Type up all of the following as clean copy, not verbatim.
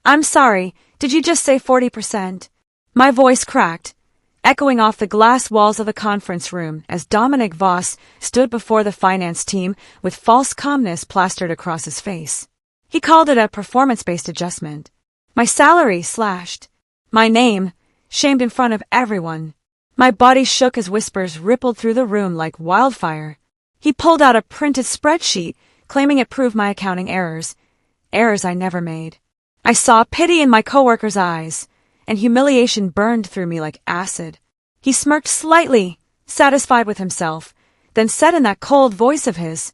I'm sorry, did you just say 40%? My voice cracked, echoing off the glass walls of the conference room as Dominic Voss stood before the finance team with false calmness plastered across his face. He called it a performance-based adjustment. My salary slashed. My name shamed in front of everyone. My body shook as whispers rippled through the room like wildfire. He pulled out a printed spreadsheet, claiming it proved my accounting errors I never made. I saw pity in my coworkers' eyes, and humiliation burned through me like acid. He smirked slightly, satisfied with himself, then said in that cold voice of his,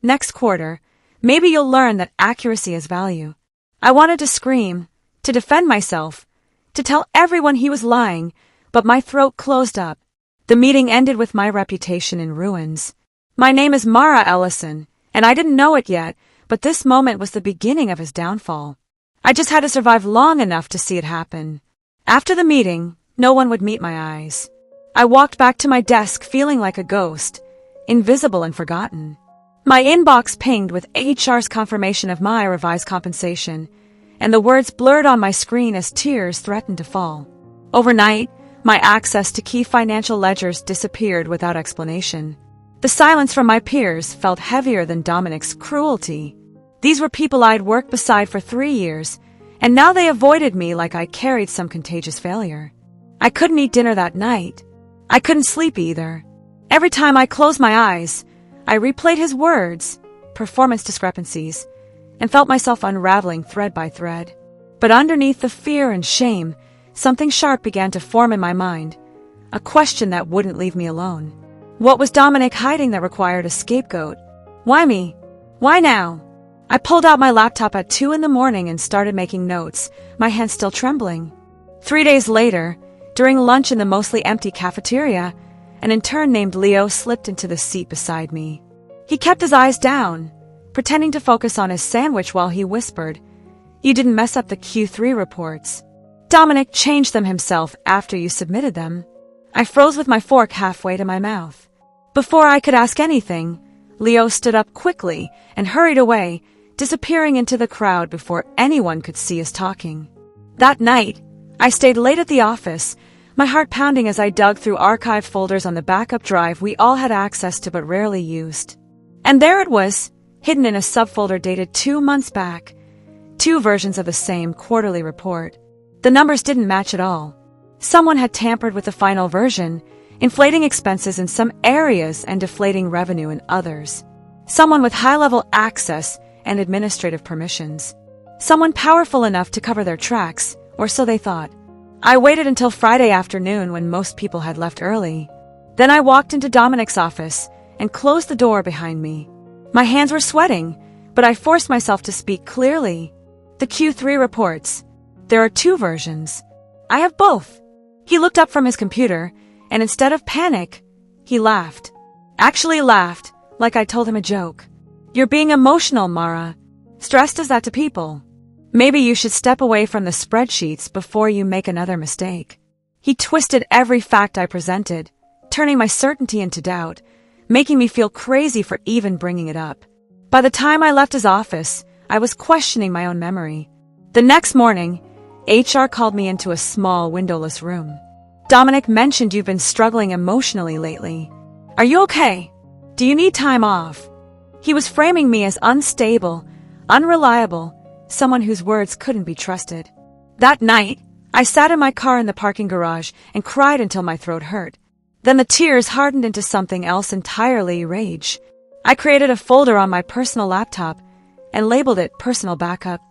"Next quarter, maybe you'll learn that accuracy has value." I wanted to scream, to defend myself, to tell everyone he was lying, but my throat closed up. The meeting ended with my reputation in ruins. My name is Mara Ellison, and I didn't know it yet, but this moment was the beginning of his downfall. I just had to survive long enough to see it happen. After the meeting, no one would meet my eyes. I walked back to my desk feeling like a ghost, invisible and forgotten. My inbox pinged with HR's confirmation of my revised compensation, and the words blurred on my screen as tears threatened to fall. Overnight, my access to key financial ledgers disappeared without explanation. The silence from my peers felt heavier than Dominic's cruelty. These were people I'd worked beside for 3 years, and now they avoided me like I carried some contagious failure. I couldn't eat dinner that night. I couldn't sleep either. Every time I closed my eyes, I replayed his words, performance discrepancies, and felt myself unraveling thread by thread. But underneath the fear and shame, something sharp began to form in my mind, a question that wouldn't leave me alone. What was Dominic hiding that required a scapegoat? Why me? Why now? I pulled out my laptop at 2 a.m. and started making notes, my hands still trembling. 3 days later, during lunch in the mostly empty cafeteria, an intern named Leo slipped into the seat beside me. He kept his eyes down, pretending to focus on his sandwich while he whispered, "You didn't mess up the Q3 reports. Dominic changed them himself after you submitted them." I froze with my fork halfway to my mouth. Before I could ask anything, Leo stood up quickly and hurried away, disappearing into the crowd before anyone could see us talking. That night, I stayed late at the office, my heart pounding as I dug through archived folders on the backup drive we all had access to but rarely used. And there it was, hidden in a subfolder dated 2 months back. 2 versions of the same quarterly report. The numbers didn't match at all. Someone had tampered with the final version, inflating expenses in some areas and deflating revenue in others. Someone with high-level access and administrative permissions. Someone powerful enough to cover their tracks, or so they thought. I waited until Friday afternoon when most people had left early. Then I walked into Dominic's office and closed the door behind me. My hands were sweating, but I forced myself to speak clearly. The Q3 reports. There are 2 versions. I have both. He looked up from his computer, and instead of panic, he laughed. Actually laughed, like I told him a joke. "You're being emotional, Mara. Stress does that to people. Maybe you should step away from the spreadsheets before you make another mistake." He twisted every fact I presented, turning my certainty into doubt, making me feel crazy for even bringing it up. By the time I left his office, I was questioning my own memory. The next morning, HR called me into a small, windowless room. "Dominic mentioned you've been struggling emotionally lately. Are you okay? Do you need time off?" He was framing me as unstable, unreliable, someone whose words couldn't be trusted. That night, I sat in my car in the parking garage and cried until my throat hurt. Then the tears hardened into something else entirely, rage. I created a folder on my personal laptop and labeled it Personal Backup.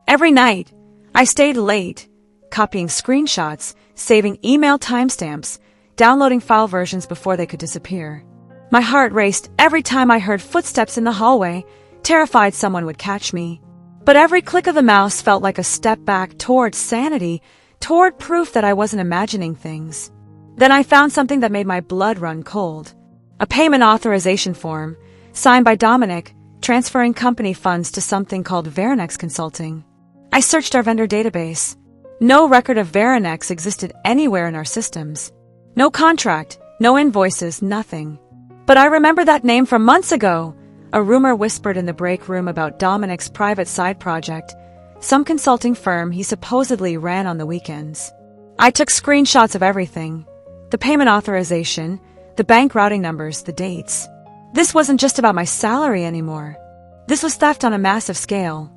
Every night, I stayed late, copying screenshots, saving email timestamps, downloading file versions before they could disappear. My heart raced every time I heard footsteps in the hallway, terrified someone would catch me. But every click of the mouse felt like a step back toward sanity, toward proof that I wasn't imagining things. Then I found something that made my blood run cold. A payment authorization form, signed by Dominic, transferring company funds to something called Verinex Consulting. I searched our vendor database. No record of Verinex existed anywhere in our systems. No contract, no invoices, nothing. But I remember that name from months ago. A rumor whispered in the break room about Dominic's private side project, some consulting firm he supposedly ran on the weekends. I took screenshots of everything: the payment authorization, the bank routing numbers, the dates. This wasn't just about my salary anymore. This was theft on a massive scale.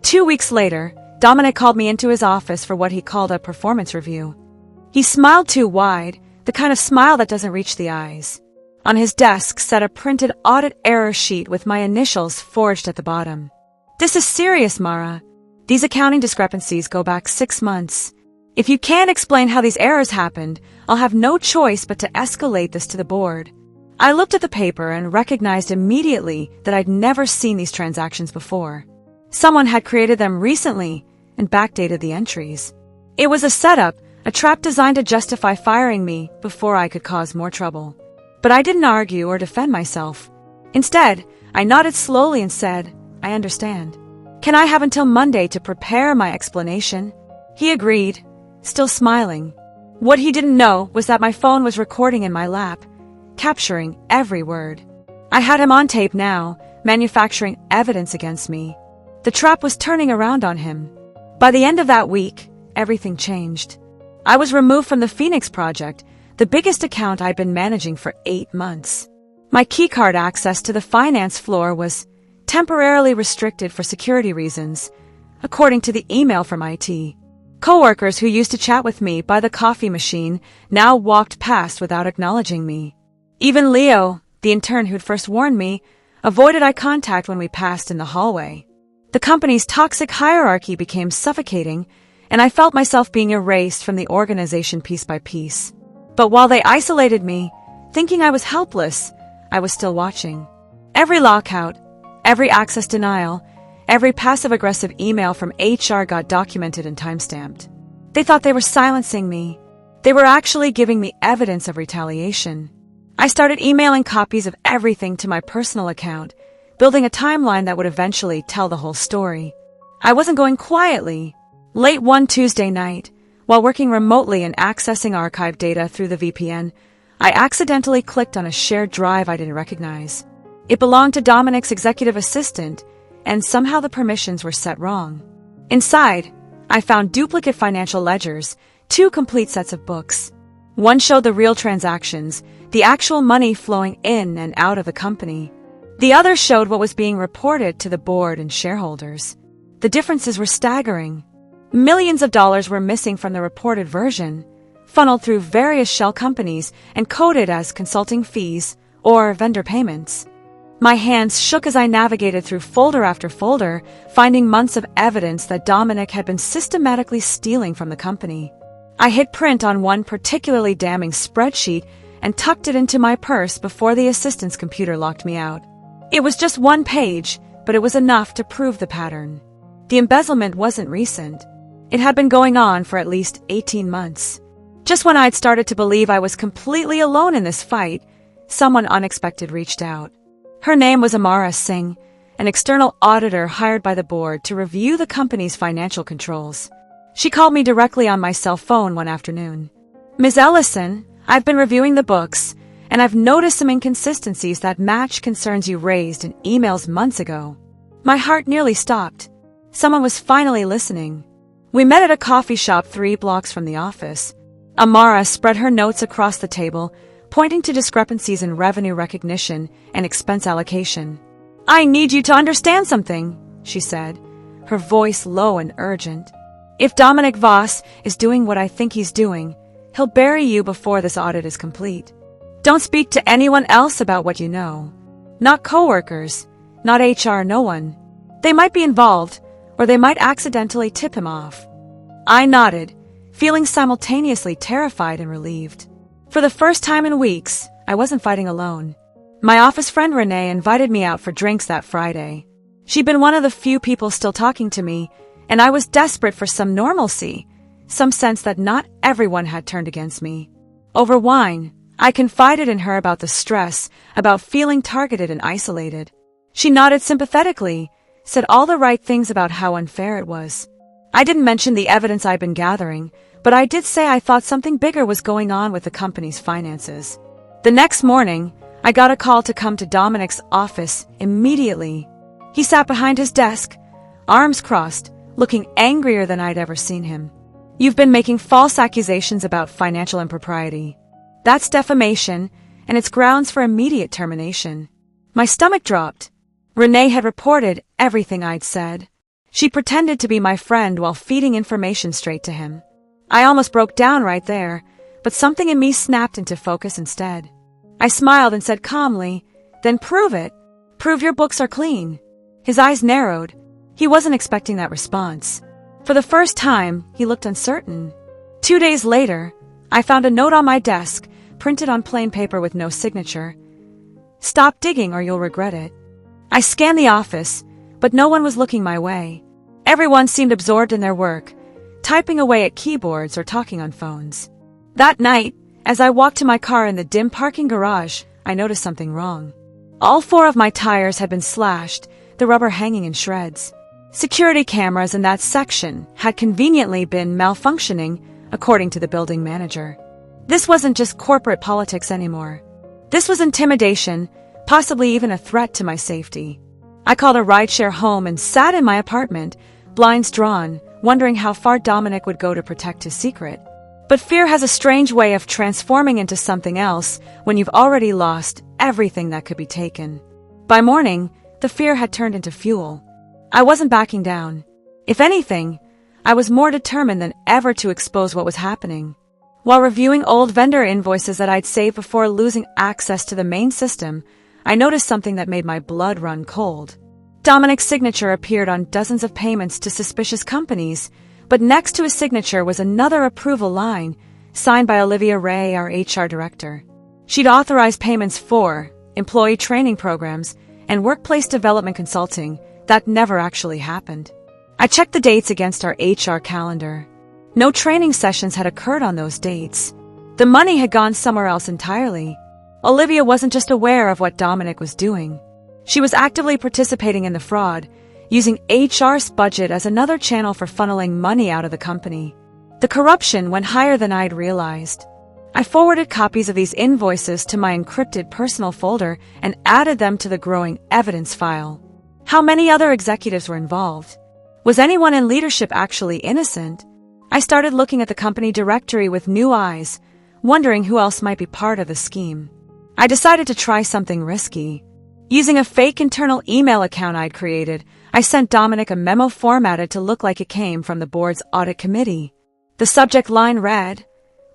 2 weeks later, Dominic called me into his office for what he called a performance review. He smiled too wide, the kind of smile that doesn't reach the eyes. On his desk sat a printed audit error sheet with my initials forged at the bottom. "This is serious, Mara. These accounting discrepancies go back 6 months. If you can't explain how these errors happened, I'll have no choice but to escalate this to the board." I looked at the paper and recognized immediately that I'd never seen these transactions before. Someone had created them recently and backdated the entries. It was a setup, a trap designed to justify firing me before I could cause more trouble. But I didn't argue or defend myself. Instead, I nodded slowly and said, "I understand. Can I have until Monday to prepare my explanation?" He agreed, still smiling. What he didn't know was that my phone was recording in my lap, capturing every word. I had him on tape now, manufacturing evidence against me. The trap was turning around on him. By the end of that week, everything changed. I was removed from the Phoenix project, the biggest account I'd been managing for 8 months. My keycard access to the finance floor was temporarily restricted for security reasons, according to the email from IT. Coworkers who used to chat with me by the coffee machine now walked past without acknowledging me. Even Leo, the intern who'd first warned me, avoided eye contact when we passed in the hallway. The company's toxic hierarchy became suffocating, and I felt myself being erased from the organization piece by piece. But while they isolated me, thinking I was helpless, I was still watching. Every lockout, every access denial, every passive-aggressive email from HR got documented and timestamped. They thought they were silencing me. They were actually giving me evidence of retaliation. I started emailing copies of everything to my personal account, building a timeline that would eventually tell the whole story. I wasn't going quietly. Late one Tuesday night, while working remotely and accessing archived data through the VPN, I accidentally clicked on a shared drive I didn't recognize. It belonged to Dominic's executive assistant, and somehow the permissions were set wrong. Inside, I found duplicate financial ledgers, 2 complete sets of books. One showed the real transactions, the actual money flowing in and out of the company. The other showed what was being reported to the board and shareholders. The differences were staggering. Millions of dollars were missing from the reported version, funneled through various shell companies and coded as consulting fees or vendor payments. My hands shook as I navigated through folder after folder, finding months of evidence that Dominic had been systematically stealing from the company. I hit print on one particularly damning spreadsheet and tucked it into my purse before the assistant's computer locked me out. It was just 1 page, but it was enough to prove the pattern. The embezzlement wasn't recent. It had been going on for at least 18 months. Just when I'd started to believe I was completely alone in this fight, someone unexpected reached out. Her name was Amara Singh, an external auditor hired by the board to review the company's financial controls. She called me directly on my cell phone one afternoon. "Ms. Ellison, I've been reviewing the books, and I've noticed some inconsistencies that match concerns you raised in emails months ago." My heart nearly stopped. Someone was finally listening. We met at a coffee shop 3 blocks from the office. Amara spread her notes across the table, pointing to discrepancies in revenue recognition and expense allocation. "I need you to understand something," she said, her voice low and urgent. "If Dominic Voss is doing what I think he's doing, he'll bury you before this audit is complete. Don't speak to anyone else about what you know. Not coworkers, not HR, no one. They might be involved, or they might accidentally tip him off." I nodded, feeling simultaneously terrified and relieved. For the first time in weeks, I wasn't fighting alone. My office friend Renee invited me out for drinks that Friday. She'd been one of the few people still talking to me, and I was desperate for some normalcy, some sense that not everyone had turned against me. Over wine, I confided in her about the stress, about feeling targeted and isolated. She nodded sympathetically, said all the right things about how unfair it was. I didn't mention the evidence I'd been gathering, but I did say I thought something bigger was going on with the company's finances. The next morning, I got a call to come to Dominic's office immediately. He sat behind his desk, arms crossed, looking angrier than I'd ever seen him. "You've been making false accusations about financial impropriety. That's defamation, and it's grounds for immediate termination." My stomach dropped. Renee had reported everything I'd said. She pretended to be my friend while feeding information straight to him. I almost broke down right there, but something in me snapped into focus instead. I smiled and said calmly, "Then prove it. Prove your books are clean." His eyes narrowed. He wasn't expecting that response. For the first time, he looked uncertain. 2 days later, I found a note on my desk, printed on plain paper with no signature. "Stop digging or you'll regret it." I scanned the office, but no one was looking my way. Everyone seemed absorbed in their work, typing away at keyboards or talking on phones. That night, as I walked to my car in the dim parking garage, I noticed something wrong. All 4 of my tires had been slashed, the rubber hanging in shreds. Security cameras in that section had conveniently been malfunctioning, according to the building manager. This wasn't just corporate politics anymore. This was intimidation, possibly even a threat to my safety. I called a rideshare home and sat in my apartment, blinds drawn, wondering how far Dominic would go to protect his secret. But fear has a strange way of transforming into something else when you've already lost everything that could be taken. By morning, the fear had turned into fuel. I wasn't backing down. If anything, I was more determined than ever to expose what was happening. While reviewing old vendor invoices that I'd saved before losing access to the main system, I noticed something that made my blood run cold. Dominic's signature appeared on dozens of payments to suspicious companies, but next to his signature was another approval line, signed by Olivia Ray, our HR director. She'd authorized payments for employee training programs and workplace development consulting that never actually happened. I checked the dates against our HR calendar. No training sessions had occurred on those dates. The money had gone somewhere else entirely. Olivia wasn't just aware of what Dominic was doing. She was actively participating in the fraud, using HR's budget as another channel for funneling money out of the company. The corruption went higher than I'd realized. I forwarded copies of these invoices to my encrypted personal folder and added them to the growing evidence file. How many other executives were involved? Was anyone in leadership actually innocent? I started looking at the company directory with new eyes, wondering who else might be part of the scheme. I decided to try something risky. Using a fake internal email account I'd created, I sent Dominic a memo formatted to look like it came from the board's audit committee. The subject line read,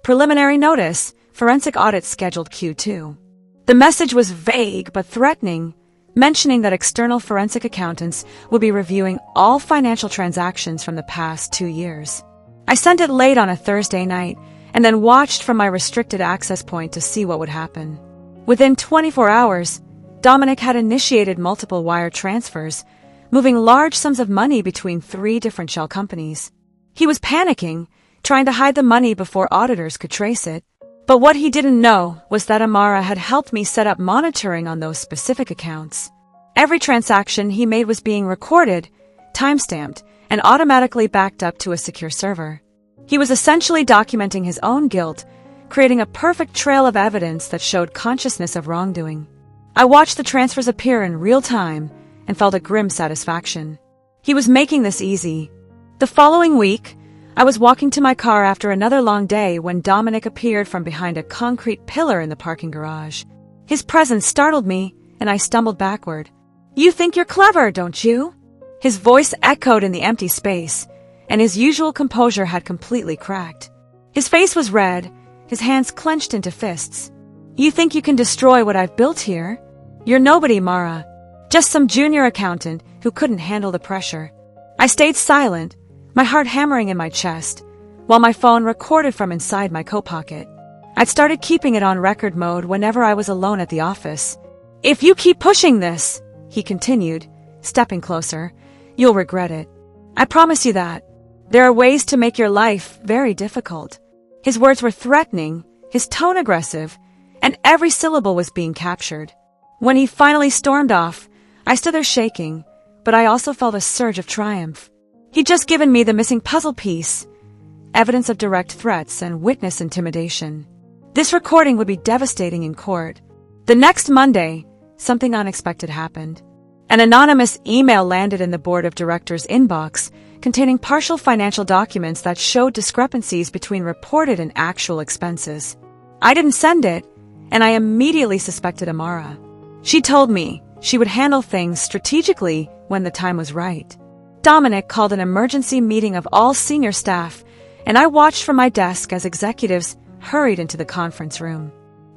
"Preliminary notice, forensic audit scheduled Q2. The message was vague but threatening, mentioning that external forensic accountants would be reviewing all financial transactions from the past 2 years. I sent it late on a Thursday night and then watched from my restricted access point to see what would happen. Within 24 hours, Dominic had initiated multiple wire transfers, moving large sums of money between 3 different shell companies. He was panicking, trying to hide the money before auditors could trace it. But what he didn't know was that Amara had helped me set up monitoring on those specific accounts. Every transaction he made was being recorded, timestamped, and automatically backed up to a secure server. He was essentially documenting his own guilt, creating a perfect trail of evidence that showed consciousness of wrongdoing. I watched the transfers appear in real time and felt a grim satisfaction. He was making this easy. The following week, I was walking to my car after another long day when Dominic appeared from behind a concrete pillar in the parking garage. His presence startled me, and I stumbled backward. "You think you're clever, don't you?" His voice echoed in the empty space, and his usual composure had completely cracked. His face was red, his hands clenched into fists. "You think you can destroy what I've built here? You're nobody, Mara. Just some junior accountant who couldn't handle the pressure." I stayed silent, my heart hammering in my chest, while my phone recorded from inside my coat pocket. I'd started keeping it on record mode whenever I was alone at the office. "If you keep pushing this," he continued, stepping closer, "you'll regret it. I promise you that. There are ways to make your life very difficult." His words were threatening, his tone aggressive, and every syllable was being captured. When he finally stormed off, I stood there shaking, but I also felt a surge of triumph. He'd just given me the missing puzzle piece, evidence of direct threats and witness intimidation. This recording would be devastating in court. The next Monday, something unexpected happened. An anonymous email landed in the board of directors' inbox containing partial financial documents that showed discrepancies between reported and actual expenses. I didn't send it, and I immediately suspected Amara. She told me she would handle things strategically when the time was right. Dominic called an emergency meeting of all senior staff, and I watched from my desk as executives hurried into the conference room.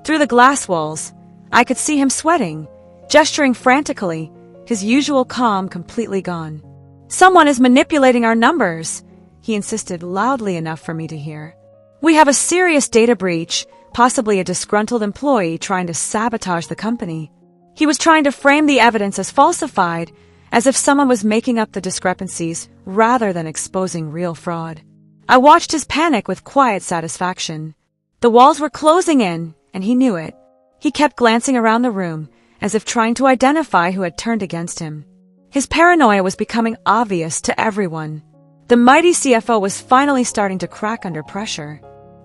Through the glass walls, I could see him sweating, gesturing frantically, his usual calm completely gone. "Someone is manipulating our numbers," he insisted loudly enough for me to hear. "We have a serious data breach, possibly a disgruntled employee trying to sabotage the company." He was trying to frame the evidence as falsified, as if someone was making up the discrepancies rather than exposing real fraud. I watched his panic with quiet satisfaction. The walls were closing in, and he knew it. He kept glancing around the room, as if trying to identify who had turned against him. His paranoia was becoming obvious to everyone. The mighty CFO was finally starting to crack under pressure.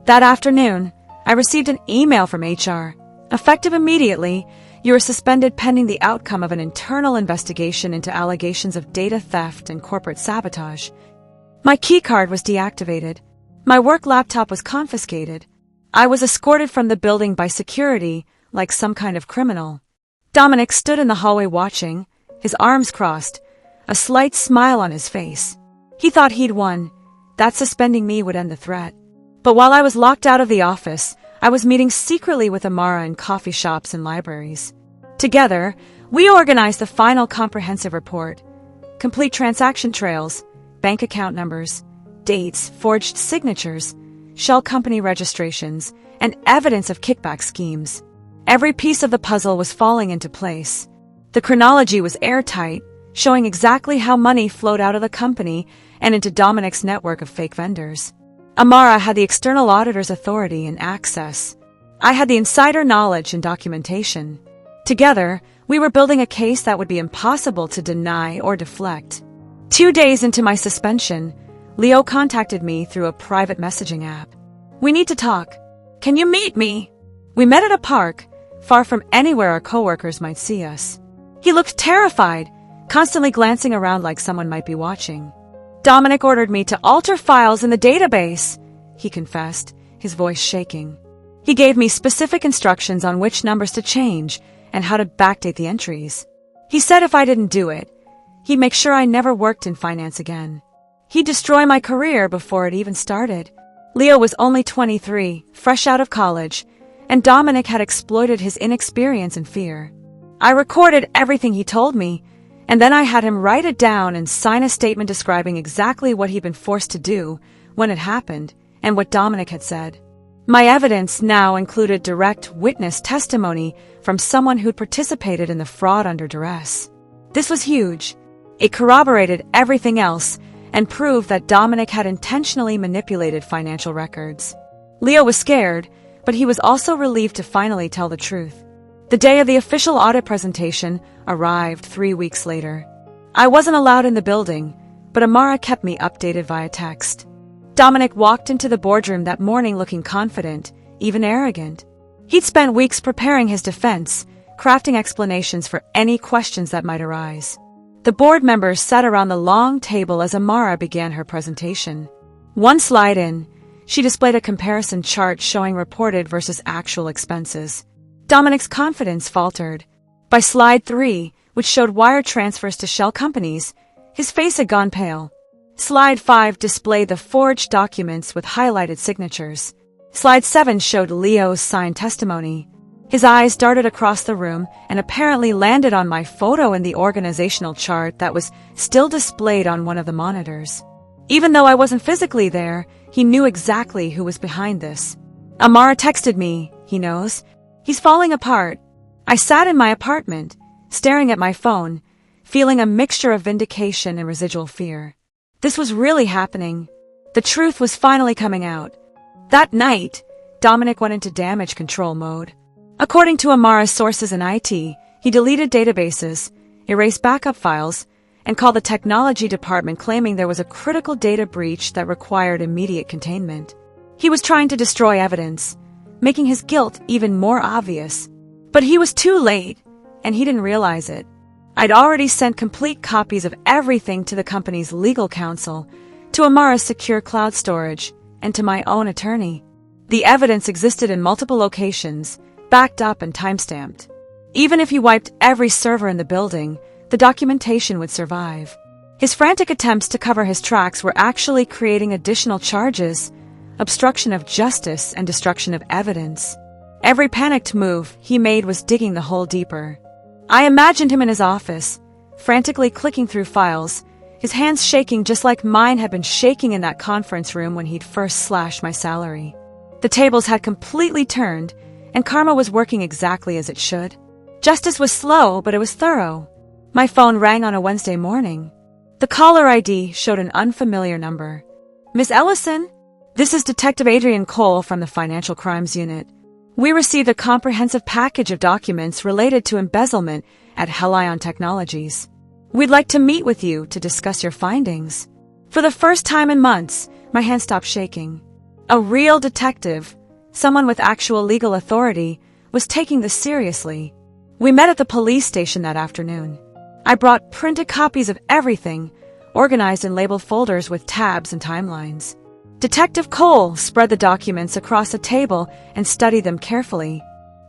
That afternoon, I received an email from HR. Effective immediately, you are suspended pending the outcome of an internal investigation into allegations of data theft and corporate sabotage. My keycard was deactivated. My work laptop was confiscated. I was escorted from the building by security like some kind of criminal. Dominic stood in the hallway watching, his arms crossed, a slight smile on his face. He thought he'd won. That suspending me would end the threat. But while I was locked out of the office, I was meeting secretly with Amara in coffee shops and libraries. Together, we organized the final comprehensive report. Complete transaction trails, bank account numbers, dates, forged signatures, shell company registrations, and evidence of kickback schemes. Every piece of the puzzle was falling into place. The chronology was airtight, showing exactly how money flowed out of the company and into Dominic's network of fake vendors. Amara had the external auditor's authority and access. I had the insider knowledge and documentation. Together, we were building a case that would be impossible to deny or deflect. 2 days into my suspension, Leo contacted me through a private messaging app. "We need to talk. Can you meet me?" We met at a park, far from anywhere our coworkers might see us. He looked terrified, constantly glancing around like someone might be watching. "Dominic ordered me to alter files in the database," he confessed, his voice shaking. He gave me specific instructions on which numbers to change and how to backdate the entries. He said if I didn't do it, he'd make sure I never worked in finance again. He'd destroy my career before it even started. Leo was only 23, fresh out of college, and Dominic had exploited his inexperience and fear. I recorded everything he told me, and then I had him write it down and sign a statement describing exactly what he'd been forced to do, when it happened, and what Dominic had said. My evidence now included direct witness testimony from someone who'd participated in the fraud under duress. This was huge. It corroborated everything else and proved that Dominic had intentionally manipulated financial records. Leo was scared, but he was also relieved to finally tell the truth. The day of the official audit presentation arrived 3 weeks later. I wasn't allowed in the building, but Amara kept me updated via text. Dominic walked into the boardroom that morning looking confident, even arrogant. He'd spent weeks preparing his defense, crafting explanations for any questions that might arise. The board members sat around the long table as Amara began her presentation. One slide in, she displayed a comparison chart showing reported versus actual expenses. Dominic's confidence faltered. By slide 3, which showed wire transfers to shell companies, his face had gone pale. Slide 5 displayed the forged documents with highlighted signatures. Slide 7 showed Leo's signed testimony. His eyes darted across the room and apparently landed on my photo in the organizational chart that was still displayed on one of the monitors. Even though I wasn't physically there, he knew exactly who was behind this. "Amara texted me, he knows. He's falling apart." I sat in my apartment, staring at my phone, feeling a mixture of vindication and residual fear. This was really happening. The truth was finally coming out. That night, Dominic went into damage control mode. According to Amara's sources in IT, he deleted databases, erased backup files, and called the technology department claiming there was a critical data breach that required immediate containment. He was trying to destroy evidence, making his guilt even more obvious. But he was too late, and he didn't realize it. I'd already sent complete copies of everything to the company's legal counsel, to Amara's secure cloud storage, and to my own attorney. The evidence existed in multiple locations, backed up and timestamped. Even if he wiped every server in the building, the documentation would survive. His frantic attempts to cover his tracks were actually creating additional charges: obstruction of justice and destruction of evidence. Every panicked move he made was digging the hole deeper. I imagined him in his office, frantically clicking through files, his hands shaking just like mine had been shaking in that conference room when he'd first slashed my salary. The tables had completely turned, and karma was working exactly as it should. Justice was slow, but it was thorough. My phone rang on a Wednesday morning. The caller ID showed an unfamiliar number. "Miss Ellison, this is Detective Adrian Cole from the Financial Crimes Unit. We received a comprehensive package of documents related to embezzlement at Helion Technologies. We'd like to meet with you to discuss your findings." For the first time in months, my hand stopped shaking. A real detective, someone with actual legal authority, was taking this seriously. We met at the police station that afternoon. I brought printed copies of everything, organized in labeled folders with tabs and timelines. Detective Cole spread the documents across a table and studied them carefully.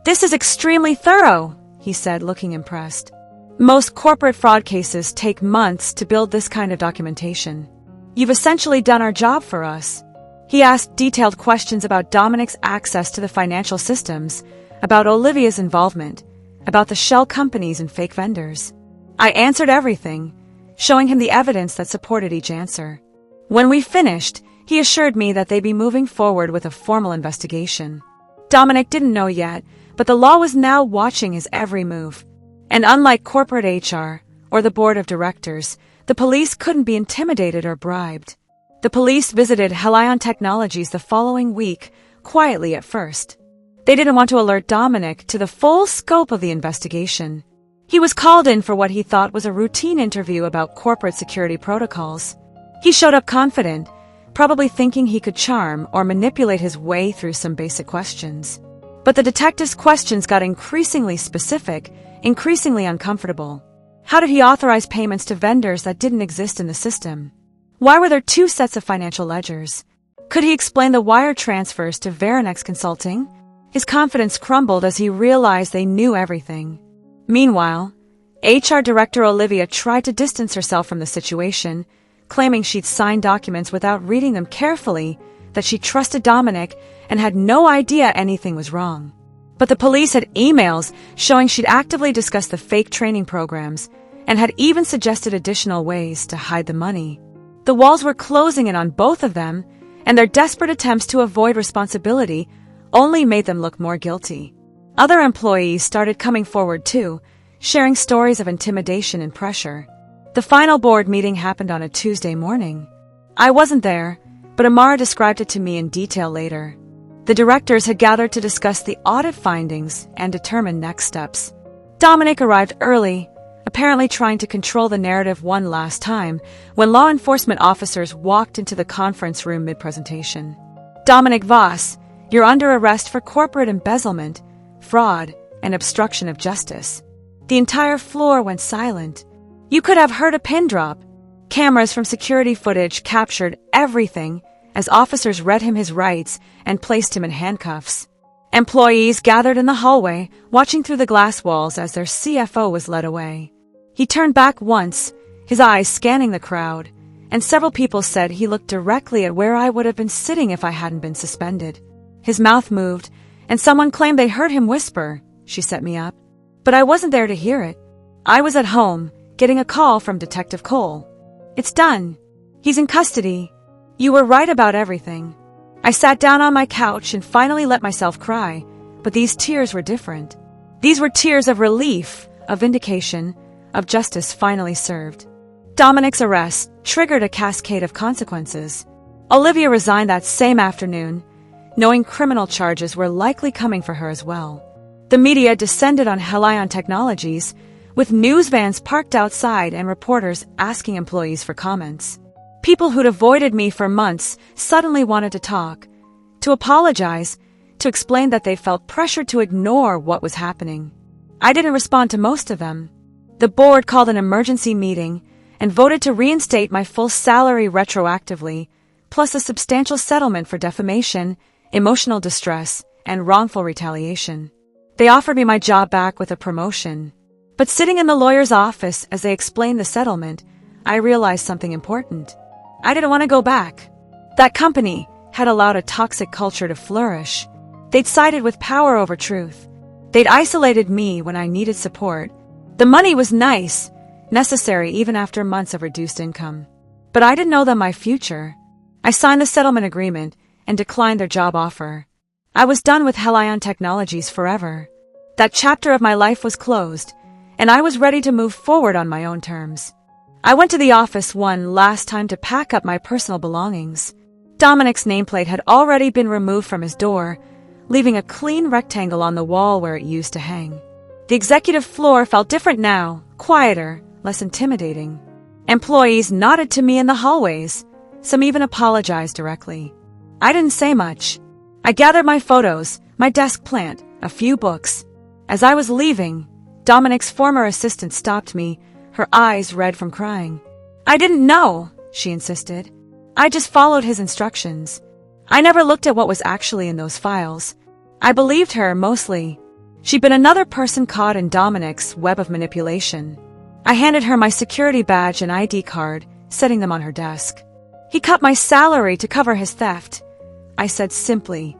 "This is extremely thorough," he said, looking impressed. "Most corporate fraud cases take months to build this kind of documentation. You've essentially done our job for us." He asked detailed questions about Dominic's access to the financial systems, about Olivia's involvement, about the shell companies and fake vendors. I answered everything, showing him the evidence that supported each answer. When we finished, he assured me that they'd be moving forward with a formal investigation. Dominic didn't know yet, but the law was now watching his every move. And unlike corporate HR or the board of directors, the police couldn't be intimidated or bribed. The police visited Helion Technologies the following week, quietly at first. They didn't want to alert Dominic to the full scope of the investigation. He was called in for what he thought was a routine interview about corporate security protocols. He showed up confident, probably thinking he could charm or manipulate his way through some basic questions. But the detective's questions got increasingly specific, increasingly uncomfortable. How did he authorize payments to vendors that didn't exist in the system? Why were there two sets of financial ledgers? Could he explain the wire transfers to Verinex Consulting? His confidence crumbled as he realized they knew everything. Meanwhile, HR Director Olivia tried to distance herself from the situation, claiming she'd signed documents without reading them carefully, that she trusted Dominic and had no idea anything was wrong. But the police had emails showing she'd actively discussed the fake training programs and had even suggested additional ways to hide the money. The walls were closing in on both of them, and their desperate attempts to avoid responsibility only made them look more guilty. Other employees started coming forward too, sharing stories of intimidation and pressure. The final board meeting happened on a Tuesday morning. I wasn't there, but Amara described it to me in detail later. The directors had gathered to discuss the audit findings and determine next steps. Dominic arrived early, apparently trying to control the narrative one last time, when law enforcement officers walked into the conference room mid-presentation. "Dominic Voss, you're under arrest for corporate embezzlement, fraud, and obstruction of justice." The entire floor went silent. You could have heard a pin drop. Cameras from security footage captured everything as officers read him his rights and placed him in handcuffs. Employees gathered in the hallway, watching through the glass walls as their CFO was led away. He turned back once, his eyes scanning the crowd, and several people said he looked directly at where I would have been sitting if I hadn't been suspended. His mouth moved, and someone claimed they heard him whisper, "She set me up." But I wasn't there to hear it. I was at home, getting a call from Detective Cole. "It's done. He's in custody. You were right about everything." I sat down on my couch and finally let myself cry, but these tears were different. These were tears of relief, of vindication, of justice finally served. Dominic's arrest triggered a cascade of consequences. Olivia resigned that same afternoon, knowing criminal charges were likely coming for her as well. The media descended on Helion Technologies, with news vans parked outside and reporters asking employees for comments. People who'd avoided me for months suddenly wanted to talk, to apologize, to explain that they felt pressured to ignore what was happening. I didn't respond to most of them. The board called an emergency meeting and voted to reinstate my full salary retroactively, plus a substantial settlement for defamation, emotional distress, and wrongful retaliation. They offered me my job back with a promotion. But sitting in the lawyer's office as they explained the settlement, I realized something important. I didn't want to go back. That company had allowed a toxic culture to flourish. They'd sided with power over truth. They'd isolated me when I needed support. The money was nice, necessary even after months of reduced income. But I didn't know them my future. I signed the settlement agreement and declined their job offer. I was done with Helion Technologies forever. That chapter of my life was closed, and I was ready to move forward on my own terms. I went to the office one last time to pack up my personal belongings. Dominic's nameplate had already been removed from his door, leaving a clean rectangle on the wall where it used to hang. The executive floor felt different now, quieter, less intimidating. Employees nodded to me in the hallways. Some even apologized directly. I didn't say much. I gathered my photos, my desk plant, a few books. As I was leaving, Dominic's former assistant stopped me, her eyes red from crying. I didn't know, she insisted. I just followed his instructions. I never looked at what was actually in those files. I believed her, mostly. She'd been another person caught in Dominic's web of manipulation. I handed her my security badge and ID card, setting them on her desk. He cut my salary to cover his theft. I said simply,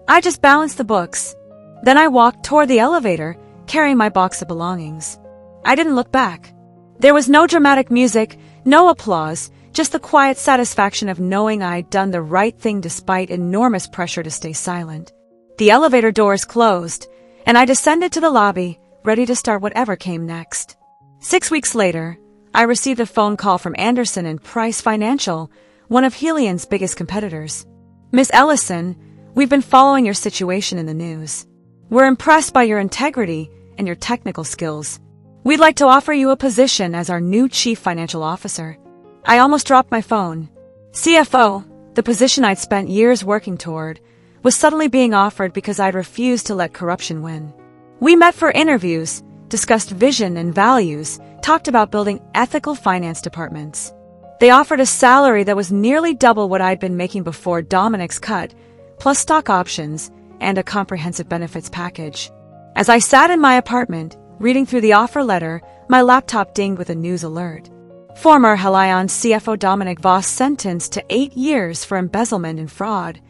I just balanced the books. Then I walked toward the elevator, carrying my box of belongings. I didn't look back. There was no dramatic music, no applause, just the quiet satisfaction of knowing I'd done the right thing despite enormous pressure to stay silent. The elevator doors closed, and I descended to the lobby, ready to start whatever came next. 6 weeks later, I received a phone call from Anderson and Price Financial, one of Helion's biggest competitors. Miss Ellison, we've been following your situation in the news. We're impressed by your integrity and your technical skills. We'd like to offer you a position as our new chief financial officer. I almost dropped my phone. CFO, the position I'd spent years working toward, was suddenly being offered because I'd refused to let corruption win. We met for interviews, discussed vision and values, talked about building ethical finance departments. They offered a salary that was nearly double what I'd been making before Dominic's cut, plus stock options and a comprehensive benefits package. As I sat in my apartment, reading through the offer letter, my laptop dinged with a news alert. Former Helion CFO Dominic Voss sentenced to 8 years for embezzlement and fraud.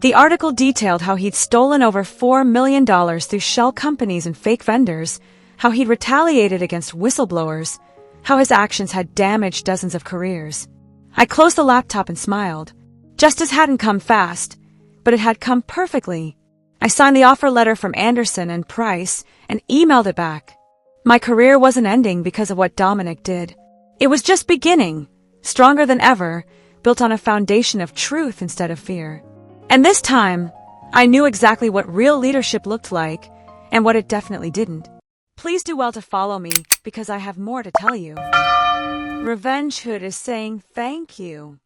The article detailed how he'd stolen over $4 million through shell companies and fake vendors, how he'd retaliated against whistleblowers, how his actions had damaged dozens of careers. I closed the laptop and smiled. Justice hadn't come fast, but it had come perfectly. I signed the offer letter from Anderson and Price and emailed it back. My career wasn't ending because of what Dominic did. It was just beginning, stronger than ever, built on a foundation of truth instead of fear. And this time, I knew exactly what real leadership looked like and what it definitely didn't. Please do well to follow me because I have more to tell you. Revenge Hood is saying thank you.